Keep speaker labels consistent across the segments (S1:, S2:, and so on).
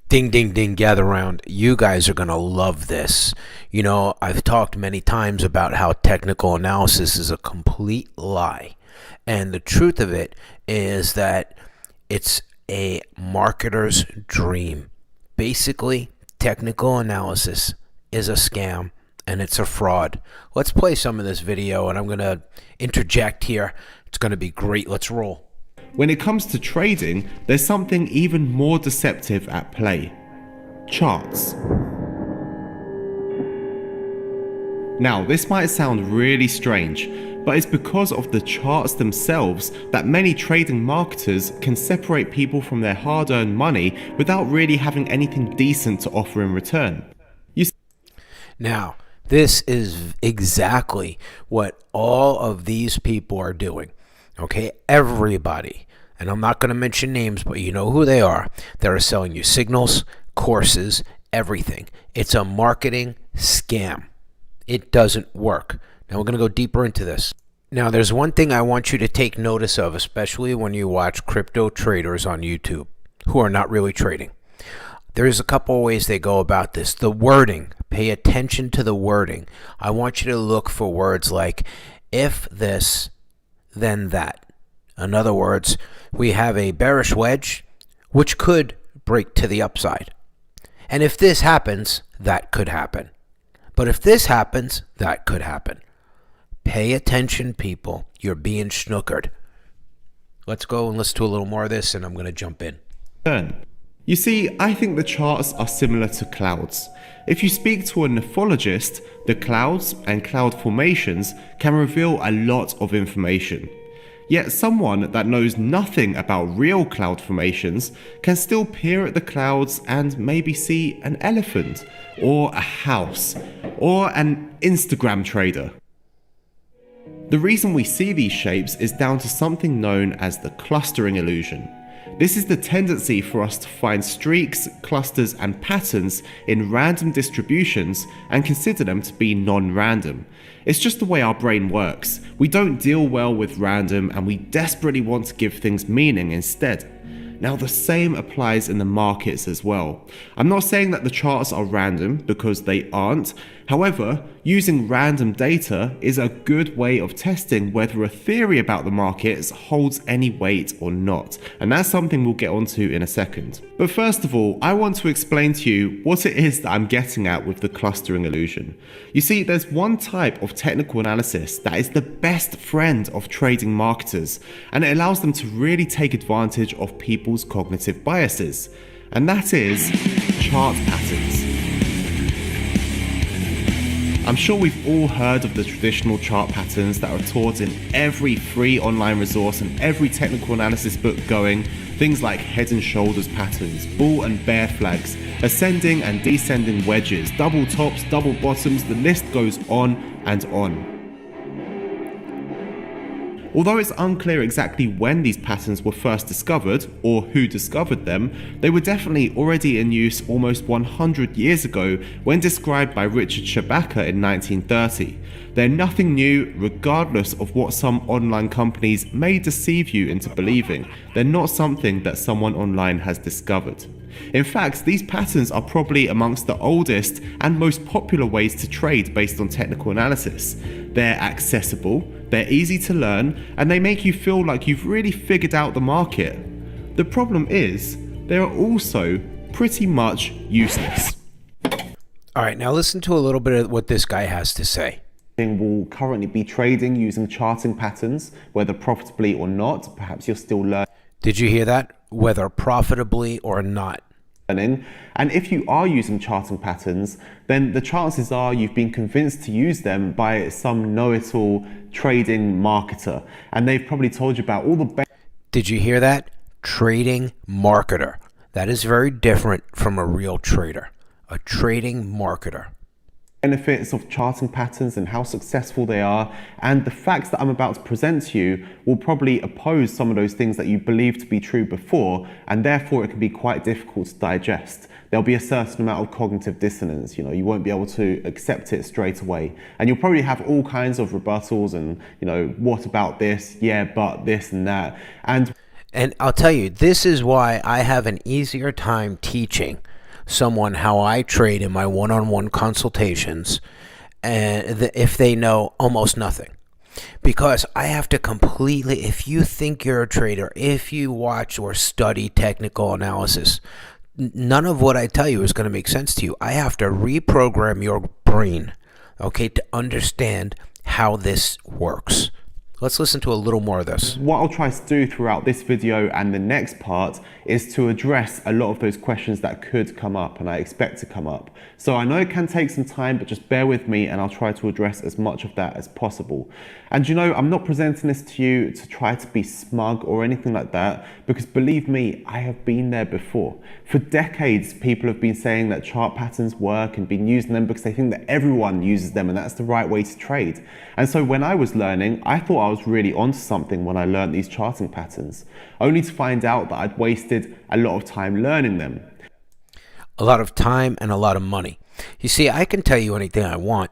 S1: Ding, ding, ding, gather round. You guys are going to love this. You know, I've talked many times about how technical analysis is a complete lie. And the truth of it is that it's a marketer's dream. Basically, technical analysis is a scam and it's a fraud. Let's play some of this video and I'm going to interject here. It's going to be great. Let's roll.
S2: When it comes to trading, there's something even more deceptive at play: charts. Now, this might sound really strange, but it's because of the charts themselves that many trading marketers can separate people from their hard-earned money without really having anything decent to offer in return.
S1: Now, this is exactly what all of these people are doing. Okay, everybody, and I'm not going to mention names, but you know who they are. They're selling you signals, courses, everything. It's a marketing scam. It doesn't work. Now we're going to go deeper into this. Now there's one thing I want you to take notice of, especially when you watch crypto traders on YouTube who are not really trading. There's a couple of ways they go about this. The wording, pay attention to the wording. I want you to look for words like if this, then that. In other words, we have a bearish wedge, which could break to the upside. And if this happens, that could happen. But if this happens, that could happen. Pay attention, people. You're being snookered. Let's go and listen to a little more of this, and I'm going to jump in.
S2: You see, I think the charts are similar to clouds. If you speak to a nephologist, the clouds and cloud formations can reveal a lot of information. Yet someone that knows nothing about real cloud formations can still peer at the clouds and maybe see an elephant, or a house, or an Instagram trader. The reason we see these shapes is down to something known as the clustering illusion. This is the tendency for us to find streaks, clusters, and patterns in random distributions and consider them to be non-random. It's just the way our brain works. We don't deal well with random and we desperately want to give things meaning instead. Now the same applies in the markets as well. I'm not saying that the charts are random, because they aren't. However, using random data is a good way of testing whether a theory about the markets holds any weight or not, and that's something we'll get onto in a second. But first of all, I want to explain to you what it is that I'm getting at with the clustering illusion. You see, there's one type of technical analysis that is the best friend of trading marketers, and it allows them to really take advantage of people's cognitive biases, and that is chart patterns. I'm sure we've all heard of the traditional chart patterns that are taught in every free online resource and every technical analysis book going. Things like head and shoulders patterns, bull and bear flags, ascending and descending wedges, double tops, double bottoms, the list goes on and on. Although it's unclear exactly when these patterns were first discovered, or who discovered them, they were definitely already in use almost 100 years ago when described by Richard Shabaka in 1930. They're nothing new, regardless of what some online companies may deceive you into believing. They're not something that someone online has discovered. In fact, these patterns are probably amongst the oldest and most popular ways to trade based on technical analysis. They're accessible, they're easy to learn, and they make you feel like you've really figured out the market. The problem is, they are also pretty much useless.
S1: All right, now listen to a little bit of what this guy has to say.
S2: Will currently be trading using charting patterns, whether profitably or not. Perhaps you're still learning.
S1: Did you hear that? Whether profitably or not.
S2: And if you are using charting patterns, then the chances are you've been convinced to use them by some know-it-all trading marketer, and they've probably told you about all the
S1: Did you hear that? Trading marketer. That is very different from a real trader. A trading marketer.
S2: benefits of charting patterns and how successful they are, and the facts that I'm about to present to you will probably oppose some of those things that you believed to be true before, and therefore it can be quite difficult to digest. There'll be a certain amount of cognitive dissonance, you won't be able to accept it straight away, and you'll probably have all kinds of rebuttals and, what about this, yeah, but this and that. And
S1: I'll tell you, this is why I have an easier time teaching someone how I trade in my one-on-one consultations, and if they know almost nothing. Because I have to completely, if you think you're a trader, if you watch or study technical analysis, none of what I tell you is going to make sense to you. I have to reprogram your brain, okay, to understand how this works. Let's listen to a little more of this.
S2: What I'll try to do throughout this video and the next part is to address a lot of those questions that could come up and I expect to come up. So I know it can take some time, but just bear with me and I'll try to address as much of that as possible. And you know, I'm not presenting this to you to try to be smug or anything like that, because believe me, I have been there before. For decades, people have been saying that chart patterns work and been using them because they think that everyone uses them and that's the right way to trade. And so when I was learning, I thought I was really onto something when I learned these charting patterns, only to find out that I'd wasted a lot of time learning them.
S1: A lot of time and a lot of money. You see, I can tell you anything I want,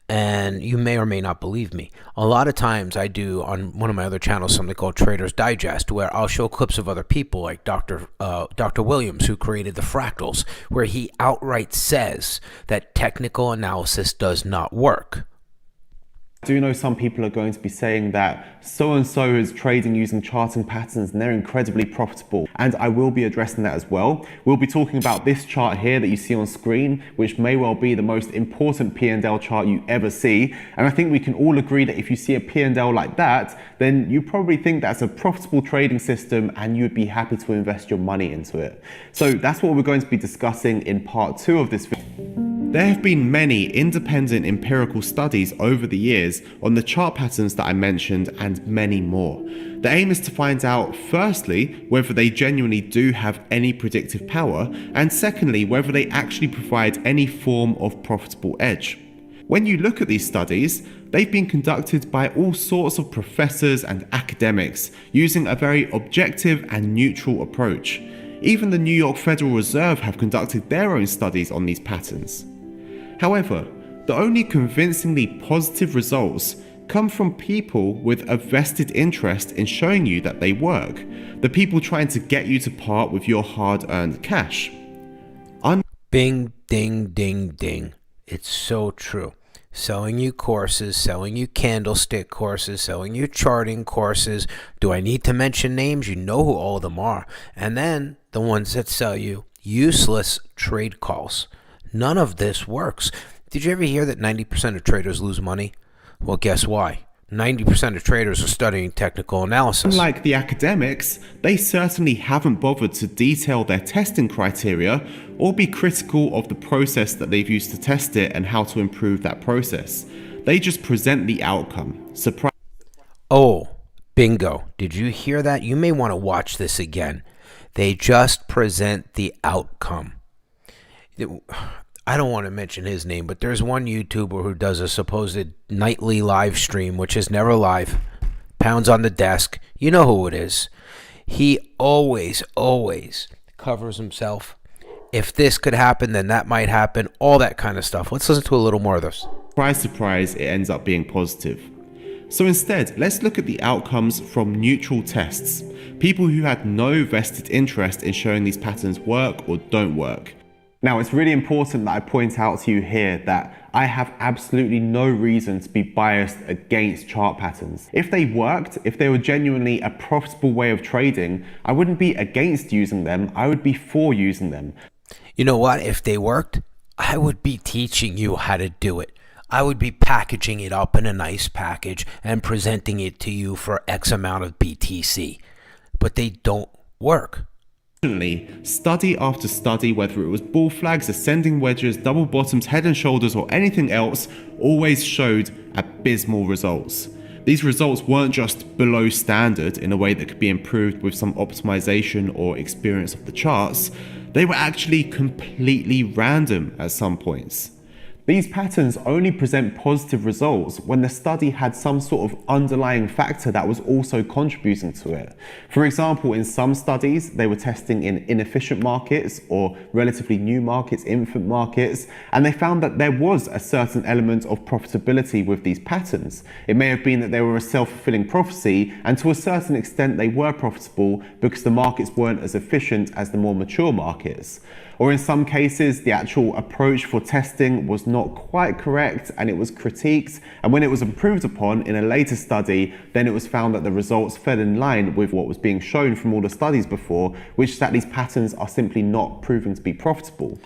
S1: and you may or may not believe me. A lot of times I do on one of my other channels something called Trader's Digest, where I'll show clips of other people like Dr. Williams, who created the fractals, where he outright says that technical analysis does not work.
S2: I do know some people are going to be saying that so-and-so is trading using charting patterns and they're incredibly profitable, and I will be addressing that as well. We'll be talking about this chart here that you see on screen, which may well be the most important P&L chart you ever see, and I think we can all agree that if you see a P&L like that, then you probably think that's a profitable trading system and you'd be happy to invest your money into it. So that's what we're going to be discussing in part 2 of this video. There have been many independent empirical studies over the years on the chart patterns that I mentioned and many more. The aim is to find out, firstly, whether they genuinely do have any predictive power, and secondly, whether they actually provide any form of profitable edge. When you look at these studies, they've been conducted by all sorts of professors and academics using a very objective and neutral approach. Even the New York Federal Reserve have conducted their own studies on these patterns. However, the only convincingly positive results come from people with a vested interest in showing you that they work, the people trying to get you to part with your hard-earned cash.
S1: Bing, ding, ding, ding. It's so true. Selling you courses, selling you candlestick courses, selling you charting courses. Do I need to mention names? You know who all of them are. And then the ones that sell you useless trade calls. None of this works. Did you ever hear that 90% of traders lose money? Well, guess why? 90% of traders are studying technical analysis.
S2: Unlike the academics, they certainly haven't bothered to detail their testing criteria or be critical of the process that they've used to test it and how to improve that process. They just present the outcome. Surprise.
S1: Oh, bingo. Did you hear that? You may want to watch this again. They just present the outcome. I don't want to mention his name, but there's one YouTuber who does a supposed nightly live stream, which is never live. Pounds on the desk. You know who it is. He always covers himself. If this could happen, then that might happen. All that kind of stuff. Let's listen to a little more of this.
S2: Surprise, surprise, it ends up being positive. So instead, let's look at the outcomes from neutral tests. People who had no vested interest in showing these patterns work or don't work. Now, it's really important that I point out to you here that I have absolutely no reason to be biased against chart patterns. If they worked, if they were genuinely a profitable way of trading, I wouldn't be against using them, I would be for using them.
S1: You know what? If they worked, I would be teaching you how to do it. I would be packaging it up in a nice package and presenting it to you for X amount of BTC. But they don't work.
S2: Study after study, whether it was bull flags, ascending wedges, double bottoms, head and shoulders, or anything else, always showed abysmal results. These results weren't just below standard in a way that could be improved with some optimization or experience of the charts, they were actually completely random at some points. These patterns only present positive results when the study had some sort of underlying factor that was also contributing to it. For example, in some studies, they were testing in inefficient markets or relatively new markets, infant markets, and they found that there was a certain element of profitability with these patterns. It may have been that they were a self-fulfilling prophecy, and to a certain extent they were profitable because the markets weren't as efficient as the more mature markets. Or in some cases, the actual approach for testing was not quite correct and it was critiqued. And when it was improved upon in a later study, then it was found that the results fell in line with what was being shown from all the studies before, which is that these patterns are simply not proving to be profitable.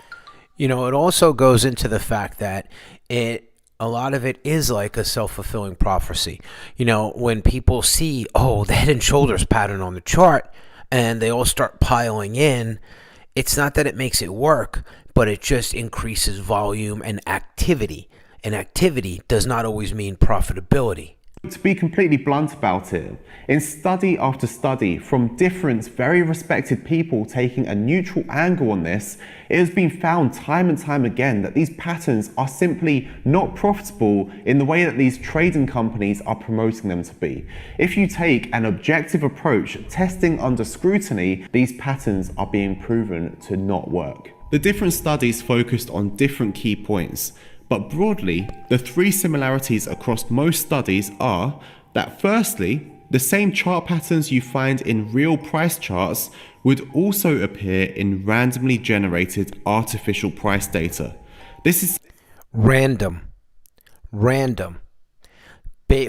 S1: It also goes into the fact that a lot of it is like a self-fulfilling prophecy. When people see, the head and shoulders pattern on the chart and they all start piling in, it's not that it makes it work, but it just increases volume and activity. And activity does not always mean profitability.
S2: To be completely blunt about it, in study after study from different, very respected people taking a neutral angle on this, it has been found time and time again that these patterns are simply not profitable in the way that these trading companies are promoting them to be. If you take an objective approach, testing under scrutiny, these patterns are being proven to not work. The different studies focused on different key points. But broadly, the three similarities across most studies are that firstly, the same chart patterns you find in real price charts would also appear in randomly generated artificial price data. This is
S1: Random.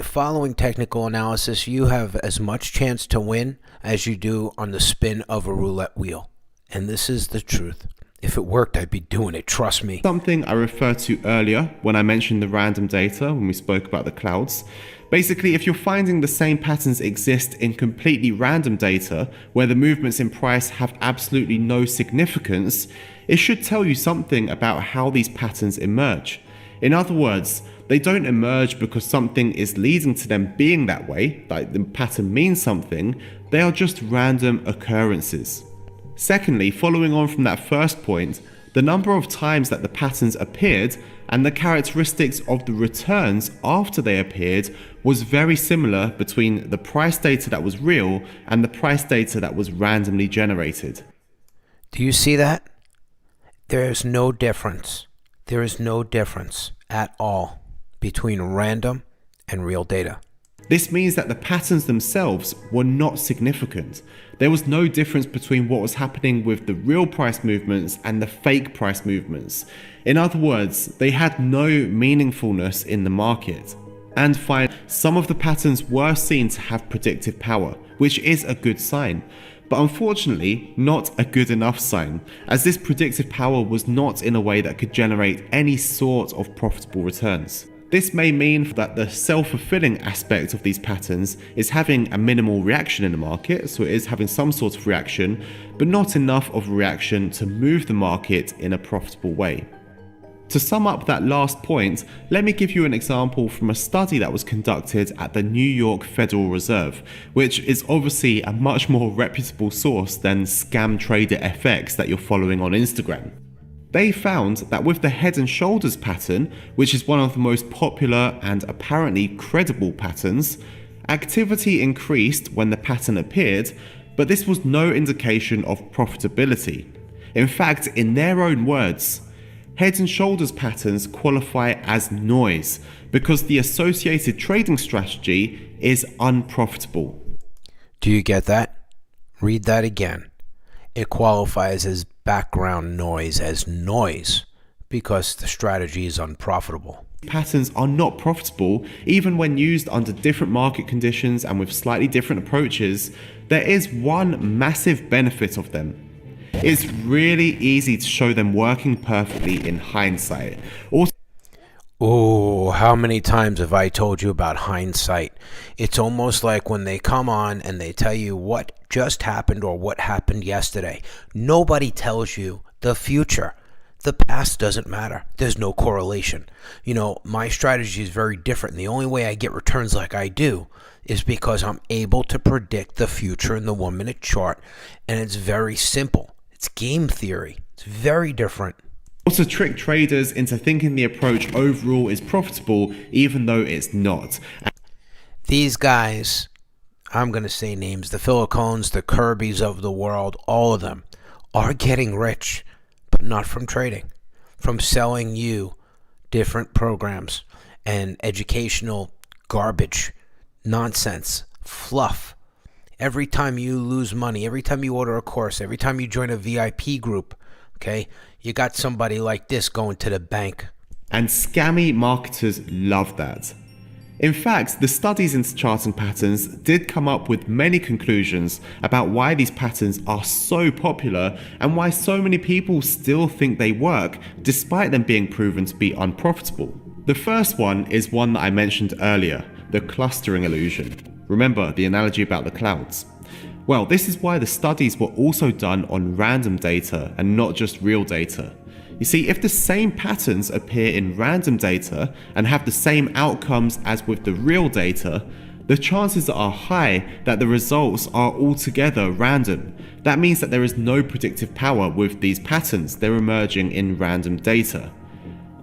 S1: Following technical analysis, you have as much chance to win as you do on the spin of a roulette wheel. And this is the truth. If it worked, I'd be doing it, trust me.
S2: Something I referred to earlier when I mentioned the random data when we spoke about the clouds. Basically, if you're finding the same patterns exist in completely random data, where the movements in price have absolutely no significance, it should tell you something about how these patterns emerge. In other words, they don't emerge because something is leading to them being that way, like the pattern means something, they are just random occurrences. Secondly, following on from that first point, the number of times that the patterns appeared and the characteristics of the returns after they appeared was very similar between the price data that was real and the price data that was randomly generated.
S1: Do you see that? There is no difference. There is no difference at all between random and real data.
S2: This means that the patterns themselves were not significant. There was no difference between what was happening with the real price movements and the fake price movements. In other words, they had no meaningfulness in the market. And finally, some of the patterns were seen to have predictive power, which is a good sign. But unfortunately, not a good enough sign, as this predictive power was not in a way that could generate any sort of profitable returns. This may mean that the self-fulfilling aspect of these patterns is having a minimal reaction in the market, so it is having some sort of reaction, but not enough of a reaction to move the market in a profitable way. To sum up that last point, let me give you an example from a study that was conducted at the New York Federal Reserve, which is obviously a much more reputable source than Scam Trader FX that you're following on Instagram. They found that with the head and shoulders pattern, which is one of the most popular and apparently credible patterns, activity increased when the pattern appeared, but this was no indication of profitability. In fact, in their own words, head and shoulders patterns qualify as noise because the associated trading strategy is unprofitable.
S1: Do you get that? Read that again. It qualifies as background noise, as noise, because the strategy is unprofitable.
S2: Patterns are not profitable even when used under different market conditions and with slightly different approaches. There is one massive benefit of them. It's really easy to show them working perfectly in hindsight.
S1: Oh, how many times have I told you about hindsight? It's almost like when they come on and they tell you what just happened or what happened yesterday. Nobody tells you the future. The past doesn't matter. There's no correlation. My strategy is very different. And the only way I get returns like I do is because I'm able to predict the future in the 1-minute chart. And it's very simple. It's game theory. It's very different.
S2: Also trick traders into thinking the approach overall is profitable even though it's not.
S1: These guys, I'm going to say names, the Philicones, the Kirbys of the world, all of them are getting rich, but not from trading, from selling you different programs and educational garbage, nonsense, fluff. Every time you lose money, every time you order a course, every time you join a VIP group, Okay? You got somebody like this going to the bank.
S2: And scammy marketers love that. In fact, the studies into charting patterns did come up with many conclusions about why these patterns are so popular and why so many people still think they work despite them being proven to be unprofitable. The first one is one that I mentioned earlier, the clustering illusion. Remember the analogy about the clouds? Well, this is why the studies were also done on random data and not just real data. You see, if the same patterns appear in random data and have the same outcomes as with the real data, the chances are high that the results are altogether random. That means that there is no predictive power with these patterns, they're emerging in random data.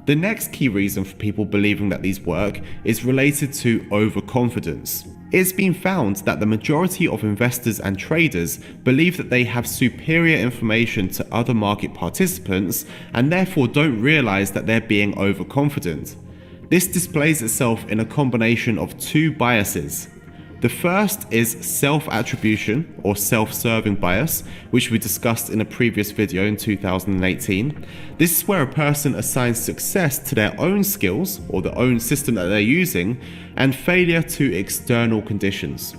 S2: The next key reason for people believing that these work is related to overconfidence. It's been found that the majority of investors and traders believe that they have superior information to other market participants and therefore don't realize that they're being overconfident. This displays itself in a combination of two biases. The first is self-attribution or self-serving bias, which we discussed in a previous video in 2018. This is where a person assigns success to their own skills or the own system that they're using and failure to external conditions.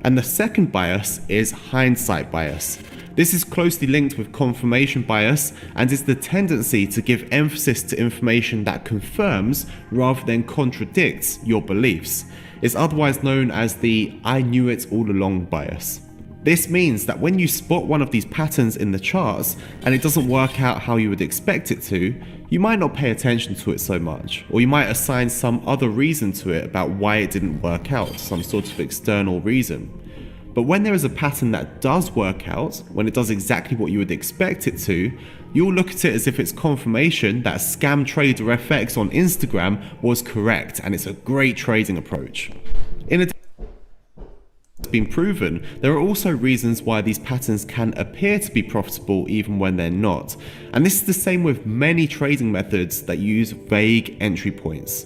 S2: And the second bias is hindsight bias. This is closely linked with confirmation bias and is the tendency to give emphasis to information that confirms rather than contradicts your beliefs. It's otherwise known as the "I knew it all along" bias. This means that when you spot one of these patterns in the charts and it doesn't work out how you would expect it to, you might not pay attention to it so much, or you might assign some other reason to it about why it didn't work out, some sort of external reason. But when there is a pattern that does work out, when it does exactly what you would expect it to, you'll look at it as if it's confirmation that Scam Trader FX on Instagram was correct and it's a great trading approach. In addition, it's been proven, there are also reasons why these patterns can appear to be profitable even when they're not. And this is the same with many trading methods that use vague entry points.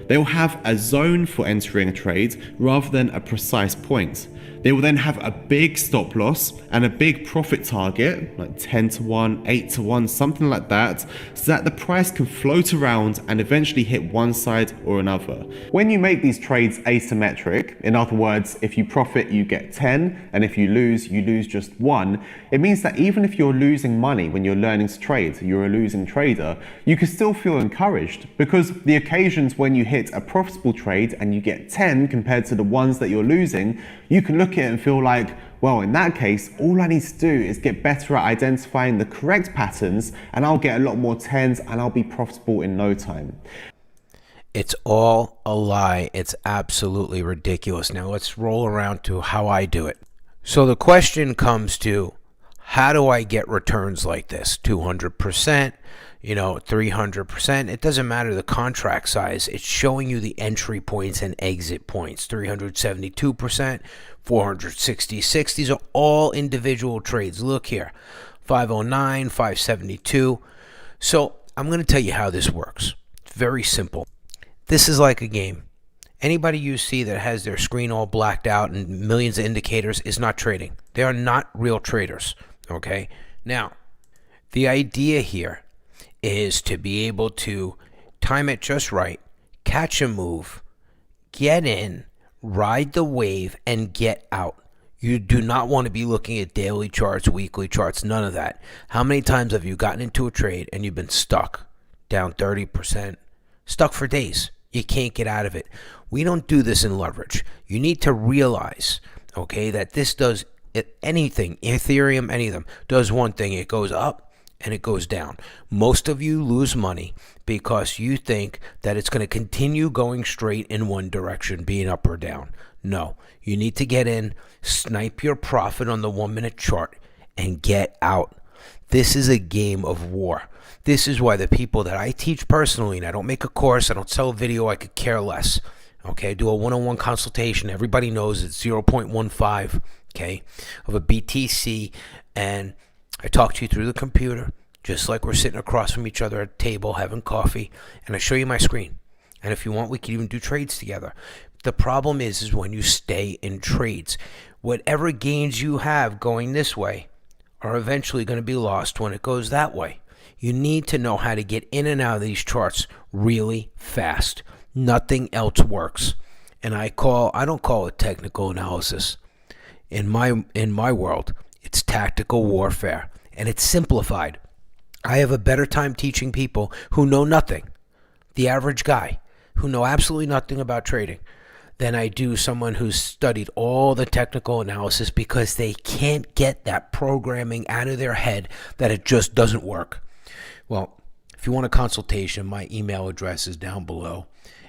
S2: They'll have a zone for entering a trade rather than a precise point. They will then have a big stop loss and a big profit target, like 10 to 1, 8 to 1, something like that, so that the price can float around and eventually hit one side or another. When you make these trades asymmetric, in other words, if you profit, you get 10, and if you lose just 1, it means that even if you're losing money when you're learning to trade, you're a losing trader, you can still feel encouraged, because the occasions when you hit a profitable trade and you get 10 compared to the ones that you're losing, you can look at it and feel like, well, in that case, all I need to do is get better at identifying the correct patterns and I'll get a lot more 10s and I'll be profitable in no time.
S1: It's all a lie. It's absolutely ridiculous. Now let's roll around to how I do it. So the question comes to, how do I get returns like this? 200%, 300%. It doesn't matter the contract size. It's showing you the entry points and exit points. 372%, 466. These are all individual trades. Look here, 509, 572. So I'm going to tell you how this works. It's very simple. This is like a game. Anybody you see that has their screen all blacked out and millions of indicators is not trading. They are not real traders. Okay? Now, the idea here is to be able to time it just right, catch a move, get in, ride the wave, and get out. You do not want to be looking at daily charts, weekly charts, none of that. How many times have you gotten into a trade and you've been stuck, down 30%, stuck for days? You can't get out of it. We don't do this in leverage. You need to realize, okay, that this does anything, Ethereum, any of them, does one thing. It goes up and it goes down. Most of you lose money because you think that it's going to continue going straight in one direction, being up or down. No, you need to get in, snipe your profit on the 1 minute chart, and get out. This is a game of war. This is why the people that I teach personally, and I don't make a course, I don't sell a video, I could care less. Okay, I do a one-on-one consultation. Everybody knows it's 0.15, okay, of a BTC, and I talk to you through the computer, just like we're sitting across from each other at a table having coffee, and I show you my screen. And if you want, we can even do trades together. The problem is when you stay in trades. Whatever gains you have going this way are eventually going to be lost when it goes that way. You need to know how to get in and out of these charts really fast. Nothing else works. And I don't call it technical analysis. In my world, it's tactical warfare, and it's simplified. I have a better time teaching people who know nothing, the average guy, who know absolutely nothing about trading, than I do someone who's studied all the technical analysis, because they can't get that programming out of their head that it just doesn't work. Well, if you want a consultation, my email address is down below.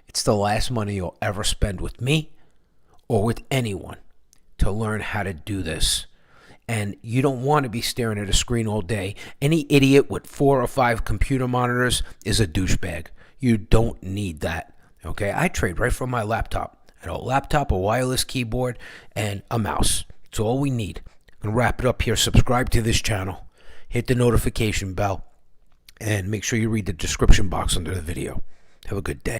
S1: It's the last money you'll ever spend with me or with anyone to learn how to do this. And you don't want to be staring at a screen all day. Any idiot with 4 or 5 computer monitors is a douchebag. You don't need that. Okay, I trade right from my laptop. I have a laptop, a wireless keyboard, and a mouse. It's all we need. I'm going to wrap it up here. Subscribe to this channel. Hit the notification bell. And make sure you read the description box under the video. Have a good day.